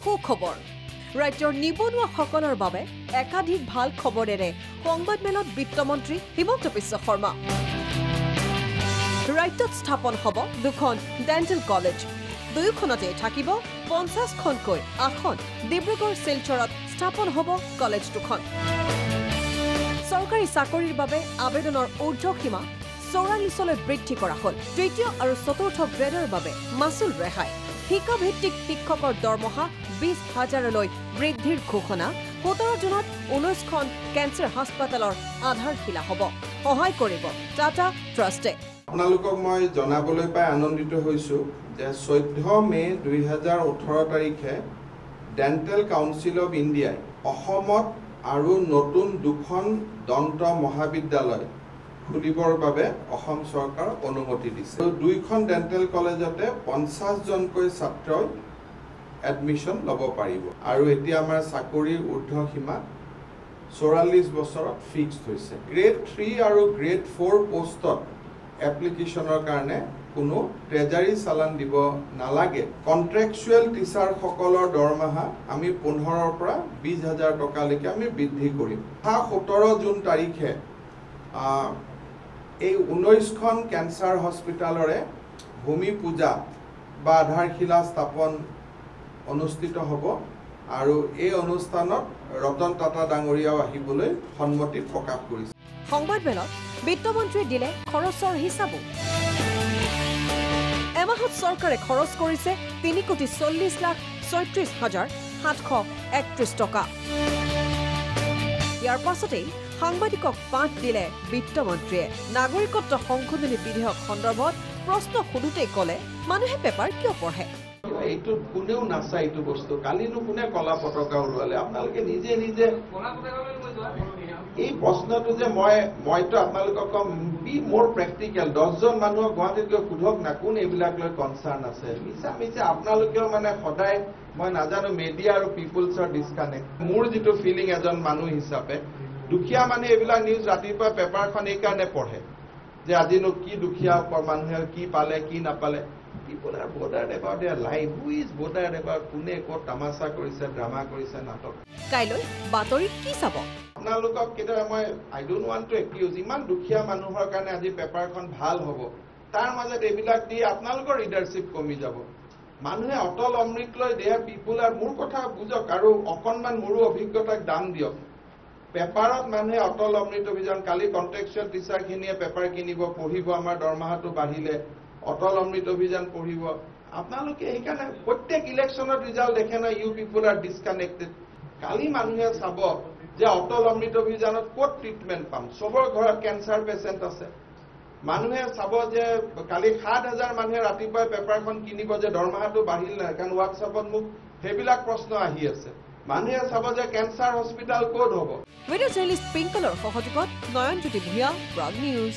সুখবৰ ৰাজ্যৰ নিবনুৱাসকলৰ বাবে একাধিক ভাল খবৰেৰে সংবাদমেলত বিত্তমন্ত্ৰী হিমন্ত বিশ্ব শৰ্মা ৰাজ্যত স্থাপন হ'ব দুখন ডেণ্টেল কলেজ দুয়োখনতে থাকিব 50খনকৈ আসন ডিব্ৰুগড় শিলচৰত স্থাপন হ'ব কলেজ দুখন চৰকাৰী চাকৰিৰ বাবে আবেদনৰ ঊৰ্ধ্বসীমা 44লৈ বৃদ্ধি কৰা হ'ল তৃতীয় আৰু চতুৰ্থ গ্ৰেডৰ বাবে মাচুল ৰেহাই শিক্ষাভিত্তিক শিক্ষকৰ দৰমহা 20,000লৈ বৃদ্ধিৰ ঘোষণা 17 জুনত 19খন কেঞ্চাৰ হাস্পতালৰ আধাৰশিলা হ'ব সহায় কৰিব টাটা ট্ৰাষ্টে আপোনালোকক মই জনাবলৈ পাই আনন্দিত হৈছো যে 14 মে 2018 তাৰিখে ডেণ্টেল কাউন্সিল অফ ইণ্ডিয়াই অসমত আৰু নতুন দুখন দন্ত মহাবিদ্যালয় খুলিবৰ বাবে অসম চৰকাৰ অনুমতি দিছে দুইখন ডেণ্টেল কলেজতে 50 জনকৈ ছাত্ৰই এডমিশন ল'ব পাৰিব আৰু এতিয়া আমাৰ চাকৰিৰ ঊৰ্ধ্বসীমা 44 বছৰত ফিক্সড হৈছে গ্ৰেড 3 আৰু গ্ৰেড 4 পোষ্টত এপ্লিকেশনৰ কাৰণে কোনো ট্ৰেজাৰী চালান দিব নালাগে কন্ট্ৰেকচুৱেল টিচাৰ সকলৰ দৰমহা আমি 15ৰ পৰা 20,000 টকালৈকে আমি বৃদ্ধি কৰিম 17 জুন তাৰিখে এই 19খন কেঞ্চাৰ হস্পিটালৰে ভূমি পূজা বা আধাৰশিলা স্থাপন অনুষ্ঠিত হ'ব আৰু এই অনুষ্ঠানত ৰতন টাটা ডাঙৰীয়াও আহিবলৈ সন্মতি প্ৰকাশ কৰিছে সংবাদমেলত বিত্তমন্ত্ৰীয়ে দিলে খৰচৰ হিচাপো এমাহত চৰকাৰে খৰচ কৰিছে 3,40,36,731 টকা ইয়াৰ পাছতেই সাংবাদিকক পাঠ দিলে বিত্তমন্ত্ৰীয়ে নাগৰিকত্ব সংশোধনী বিধেয়ক সন্দৰ্ভত প্ৰশ্ন সোধোতেই ক'লে মানুহে পেপাৰ কিয় পঢ়ে এইটো কোনেও নাচায় এইটো বস্তু কালিনো কোনে কলা পতাকা উৰুৱালে আপোনালোকে নিজে নিজে এই প্ৰশ্নটো যে মইতো আপোনালোকক কম বি মোৰ প্ৰেক্টিকেল 10 জন মানুহ গুৱাহাটীত গৈ সোধক না কোন এইবিলাক লৈ কনচাৰ্ণ আছে মিছা আপোনালোকেও মানে সদায় মই নাজানো মিডিয়া আৰু পিপলছৰ ডিছকানেক্ট মোৰ যিটো ফিলিং এজন মানুহ হিচাপে দুখীয়া মানে এইবিলাক নিউজ ৰাতিপুৱা পেপাৰখন এই কাৰণে পঢ়ে যে আজিনো কি দুখীয়া মানুহে কি পালে কি নাপালে people are bothered about their life who is bothered about কোনে ক'ত তামাশা কৰিছে ড্ৰামা কৰিছে নাটক কাইলৈ বাতৰিত কি চাব আপোনালোকক কেতিয়াবা মই আই ডোন্ট ৱান্ট টু একিউজ ইমান দুখীয়া মানুহৰ কাৰণে আজি পেপাৰখন ভাল হ'ব তাৰ মাজত এইবিলাক দি আপোনালোকৰ ৰিডাৰশ্বিপ কমি যাব মানুহে অটল অমৃত লৈ দেয়া পিপুল আৰু মোৰ কথা বুজক আৰু অকণমান মোৰো অভিজ্ঞতাক দাম দিয়ক পেপাৰত মানুহে অটল অমৃত অভিযান কালি কন্ট্ৰেকচুৱেল টিচাৰখিনিয়ে পেপাৰ কিনিব পঢ়িব আমাৰ দৰমহাটো বাঢ়িলে অটল অমৃত অভিযান পঢ়িব আপোনালোকে সেইকাৰণে প্ৰত্যেক ইলেকশ্যনৰ ৰিজাল্ট দেখে না ইউ পিপুল আৰ ডিছকানেক্টেড কালি মানুহে চাব যে অটল অমৃত অভিযানত ক'ত ট্ৰিটমেণ্ট পাম চবৰ ঘৰত কেঞ্চাৰ পেচেণ্ট আছে মানুহে চাব যে কালি 7,000 মানুহে ৰাতিপুৱাই পেপাৰখন কিনিব যে দৰমহাটো বাঢ়িল নাই কাৰণ হোৱাটছআপত মোক সেইবিলাক প্ৰশ্ন আহি আছে মানুহে চাব যে কেঞ্চাৰ হস্পিটাল ক'ত হ'ব ভিডিঅ' জাৰ্নেলিষ্ট পিংকলৰ সহযোগত নয়নজ্যোতি ভূঞা প্ৰাগ নিউজ